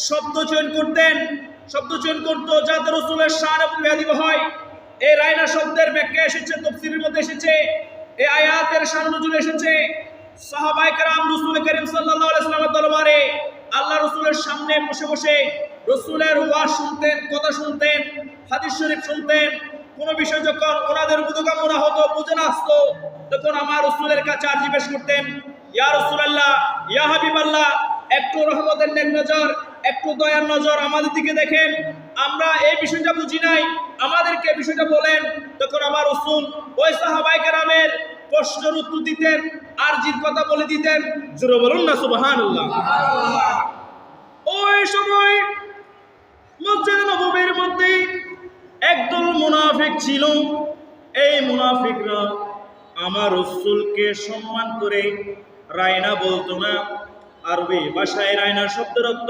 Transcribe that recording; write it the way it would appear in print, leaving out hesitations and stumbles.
শব্দ চয়ন করতো যাতে রাসূলের শান এবং বেয়াদবি হয়। এই রায়না শব্দের ব্যাখ্যা এসেছে, তাফসীরের মধ্যে এসেছে, এই আয়াতের শান নজুল এসেছে। সাহাবায়ে কেরাম রাসূল করিম সাল্লাল্লাহু আলাইহি ওয়াসাল্লামের দরবারে আল্লাহ রাসূলের সামনে বসে বসে রাসূলের ওয়াজ শুনতেন, কথা শুনতেন, হাদিস শরীফ শুনতেন। কোন বিষয় যখন ওনাদের বোধগম্য হতো, বুঝে না আসতো, তখন আমার রাসূলের কাছে আর জিজ্ঞেস করতেন, ইয়া রাসূলুল্লাহ, ইয়া হাবিবাল্লাহ, একটু রহমতের নেক নজর, একটু দয়ার নজর আমাদের দিকে দেখেন, আমরা এই বিষয়টা বুঝি নাই, আমাদেরকে বিষয়টা বলেন। তখন আমার রাসূল ওই সাহাবায়ে কেরামের প্রশ্নের উত্তর দিতেন, আরজির কথা বলে দিতেন। জোরে বলুন না সুবহানাল্লাহ। ওই সময় মসজিদ নববীর মধ্যে একদল মুনাফিক ছিল। এই মুনাফিকরা আমার রাসূলকে সম্মান করে রায়না বলতো না। আরবি ভাষায় রায়না শব্দের অর্থ